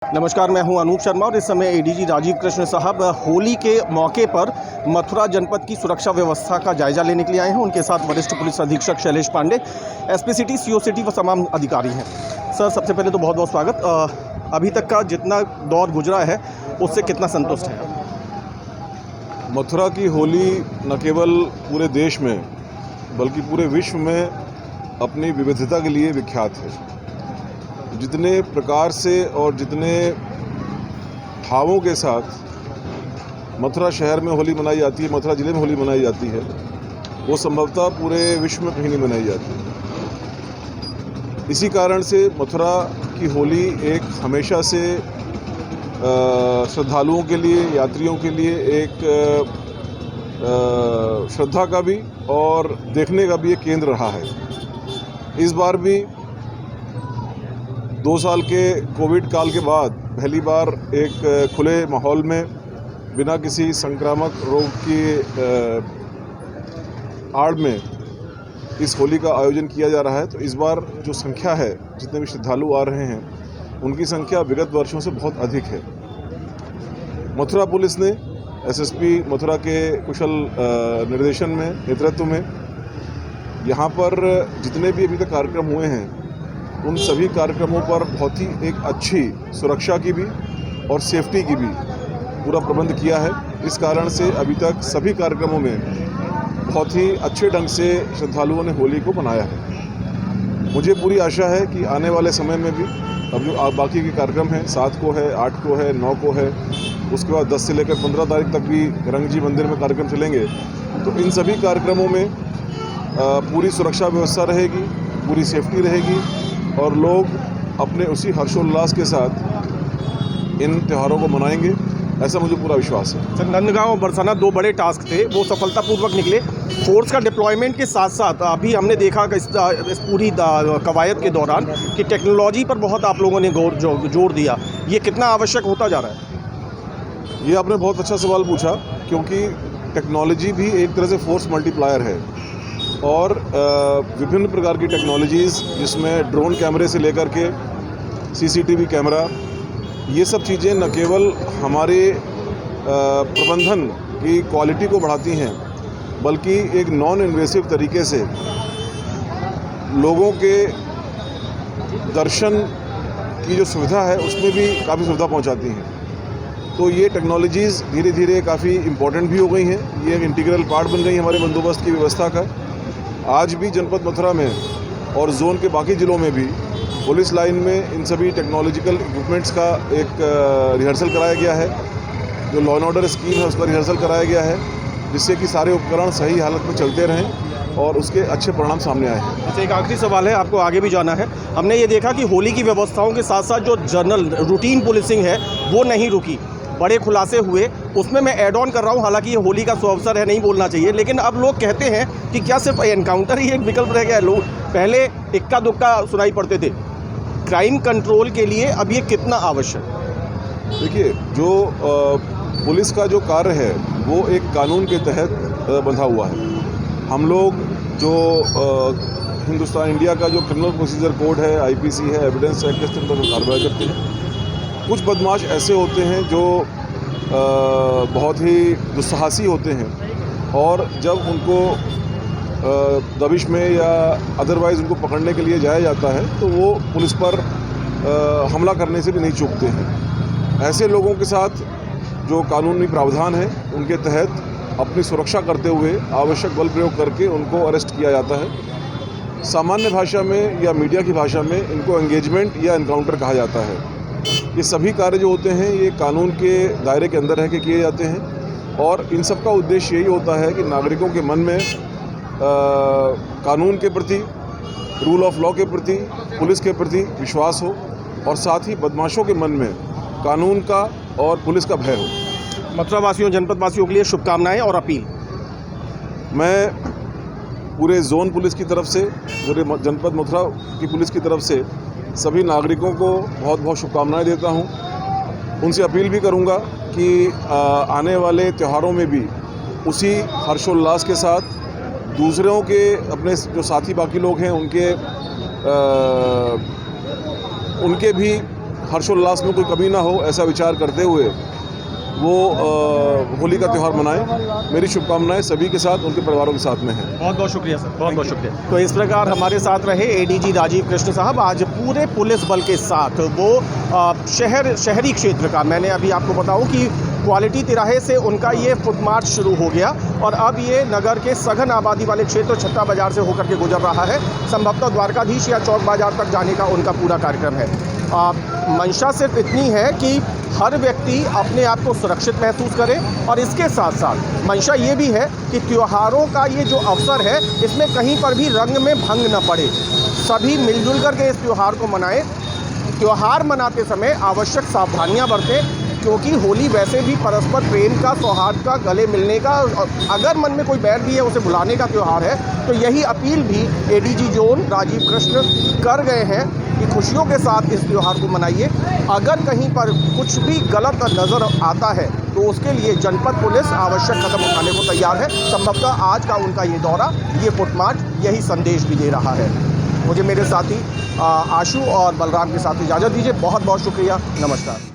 नमस्कार, मैं हूं अनूप शर्मा और इस समय एडीजी राजीव कृष्ण साहब होली के मौके पर मथुरा जनपद की सुरक्षा व्यवस्था का जायजा लेने के लिए आए हैं। उनके साथ वरिष्ठ पुलिस अधीक्षक Shailesh Pandey, SP city, CO city व तमाम अधिकारी हैं। सर, सबसे पहले तो बहुत बहुत स्वागत। अभी तक का जितना दौर गुजरा है उससे कितना संतुष्ट हैं आप? मथुरा की होली न केवल पूरे देश में बल्कि पूरे विश्व में अपनी विविधता के लिए विख्यात है। जितने प्रकार से और जितने भावों के साथ मथुरा शहर में होली मनाई जाती है, मथुरा ज़िले में होली मनाई जाती है, वो संभवतः पूरे विश्व में कहीं नहीं मनाई जाती। इसी कारण से मथुरा की होली एक हमेशा से श्रद्धालुओं के लिए, यात्रियों के लिए एक श्रद्धा का भी और देखने का भी एक केंद्र रहा है। इस बार भी 2 साल के कोविड काल के बाद पहली बार एक खुले माहौल में बिना किसी संक्रामक रोग की आड़ में इस होली का आयोजन किया जा रहा है। तो इस बार जो संख्या है, जितने भी श्रद्धालु आ रहे हैं, उनकी संख्या विगत वर्षों से बहुत अधिक है। मथुरा पुलिस ने एसएसपी मथुरा के कुशल निर्देशन में, नेतृत्व में यहाँ पर जितने भी अभी तक कार्यक्रम हुए हैं, उन सभी कार्यक्रमों पर बहुत ही एक अच्छी सुरक्षा की भी और सेफ्टी की भी पूरा प्रबंध किया है। इस कारण से अभी तक सभी कार्यक्रमों में बहुत ही अच्छे ढंग से श्रद्धालुओं ने होली को मनाया है। मुझे पूरी आशा है कि आने वाले समय में भी अब जो बाकी के कार्यक्रम हैं, 7 को है, 8 को है, 9 को है, उसके बाद 10 से लेकर 15 तारीख तक भी रंगजी मंदिर में कार्यक्रम चलेंगे। तो इन सभी कार्यक्रमों में पूरी सुरक्षा व्यवस्था रहेगी, पूरी सेफ्टी रहेगी और लोग अपने उसी हर्षोल्लास के साथ इन त्योहारों को मनाएंगे, ऐसा मुझे पूरा विश्वास है। सर, नंदगांव और बरसाना 2 बड़े टास्क थे, वो सफलतापूर्वक निकले। फोर्स का डिप्लॉयमेंट के साथ साथ अभी हमने देखा कि इस पूरी कवायद के दौरान कि टेक्नोलॉजी पर बहुत आप लोगों ने जोर दिया। ये कितना आवश्यक होता जा रहा है? ये आपने बहुत अच्छा सवाल पूछा, क्योंकि टेक्नोलॉजी भी एक तरह से फोर्स मल्टीप्लायर है और विभिन्न प्रकार की टेक्नोलॉजीज़, जिसमें ड्रोन कैमरे से लेकर के सीसीटीवी कैमरा, ये सब चीज़ें न केवल हमारे प्रबंधन की क्वालिटी को बढ़ाती हैं, बल्कि एक नॉन इन्वेसिव तरीके से लोगों के दर्शन की जो सुविधा है उसमें भी काफ़ी सुविधा पहुंचाती हैं। तो ये टेक्नोलॉजीज़ धीरे धीरे काफ़ी इम्पोर्टेंट भी हो गई हैं। ये एक इंटीग्रल पार्ट बन गई हमारे बंदोबस्त की व्यवस्था का। आज भी जनपद मथुरा में और जोन के बाकी ज़िलों में भी पुलिस लाइन में इन सभी टेक्नोलॉजिकल इक्विपमेंट्स का एक रिहर्सल कराया गया है। जो लॉ एंड ऑर्डर स्कीम है उसका रिहर्सल कराया गया है, जिससे कि सारे उपकरण सही हालत में चलते रहें और उसके अच्छे परिणाम सामने आए हैं। अच्छा, एक आखिरी सवाल है, आपको आगे भी जाना है। हमने ये देखा कि होली की व्यवस्थाओं के साथ साथ जो जनरल रूटीन पुलिसिंग है वो नहीं रुकी, बड़े खुलासे हुए। उसमें मैं ऐड ऑन कर रहा हूँ, हालांकि ये होली का अवसर है, नहीं बोलना चाहिए, लेकिन अब लोग कहते हैं कि क्या सिर्फ एनकाउंटर ही एक विकल्प रह गया है? लोग पहले इक्का दुक्का सुनाई पड़ते थे। क्राइम कंट्रोल के लिए अब ये कितना आवश्यक? देखिए, जो पुलिस का जो कार्य है वो एक कानून के तहत बंधा हुआ है। हम लोग जो हिंदुस्तान इंडिया का जो क्रिमिनल प्रोसीजर कोड है, आईपीसी है, एविडेंस एक्ट, इस तरह का कार्रवाई करते हैं। कुछ बदमाश ऐसे होते हैं जो बहुत ही दुस्साहसी होते हैं और जब उनको दबिश में या अदरवाइज़ उनको पकड़ने के लिए जाया जाता है तो वो पुलिस पर हमला करने से भी नहीं चूकते हैं। ऐसे लोगों के साथ जो कानूनी प्रावधान है उनके तहत अपनी सुरक्षा करते हुए आवश्यक बल प्रयोग करके उनको अरेस्ट किया जाता है। सामान्य भाषा में या मीडिया की भाषा में इनको एंगेजमेंट या एनकाउंटर कहा जाता है। ये सभी कार्य जो होते हैं ये कानून के दायरे के अंदर रह के किए जाते हैं और इन सब का उद्देश्य यही होता है कि नागरिकों के मन में कानून के प्रति, रूल ऑफ लॉ के प्रति, पुलिस के प्रति विश्वास हो और साथ ही बदमाशों के मन में कानून का और पुलिस का भय हो। मथुरा वासियों, जनपद वासियों के लिए शुभकामनाएं और अपील। मैं पूरे जोन पुलिस की तरफ से, पूरे जनपद मथुरा की पुलिस की तरफ से सभी नागरिकों को बहुत बहुत शुभकामनाएं देता हूं। उनसे अपील भी करूंगा कि आने वाले त्योहारों में भी उसी हर्षोल्लास के साथ दूसरों के, अपने जो साथी बाकी लोग हैं उनके भी हर्षोल्लास में कोई कमी ना हो, ऐसा विचार करते हुए वो होली का त्यौहार मनाएं। मेरी शुभकामनाएं सभी के साथ, उनके परिवारों के साथ में हैं। बहुत बहुत शुक्रिया सर, बहुत बहुत शुक्रिया। तो इस प्रकार हमारे साथ रहे एडीजी राजीव कृष्ण साहब। आज पूरे पुलिस बल के साथ वो शहरी क्षेत्र का, मैंने अभी आपको बताऊं कि क्वालिटी तिराहे से उनका ये फुट मार्च शुरू हो गया और अब ये नगर के सघन आबादी वाले क्षेत्र छत्ता बाजार से होकर के गुजर रहा है। संभवतः द्वारकाधीश या चौक बाजार तक जाने का उनका पूरा कार्यक्रम है। मंशा सिर्फ इतनी है कि हर व्यक्ति अपने आप को सुरक्षित महसूस करे और इसके साथ साथ मंशा ये भी है कि त्योहारों का ये जो अवसर है इसमें कहीं पर भी रंग में भंग न पड़े। सभी मिलजुल करके इस त्यौहार को मनाएं। त्यौहार मनाते समय आवश्यक सावधानियां बरतें, क्योंकि होली वैसे भी परस्पर प्रेम का, सौहार्द का, गले मिलने का, अगर मन में कोई बैर भी है उसे भुलाने का त्यौहार है। तो यही अपील भी एडीजी जोन राजीव कृष्ण कर गए हैं कि खुशियों के साथ इस त्यौहार को मनाइए। अगर कहीं पर कुछ भी गलत नज़र आता है तो उसके लिए जनपद पुलिस आवश्यक कदम उठाने को तैयार है। संभवतः आज का उनका ये दौरा, ये फुटमार्च यही संदेश भी दे रहा है। मुझे मेरे साथी आशु और बलराम के साथ इजाज़त दीजिए। बहुत बहुत शुक्रिया, नमस्कार।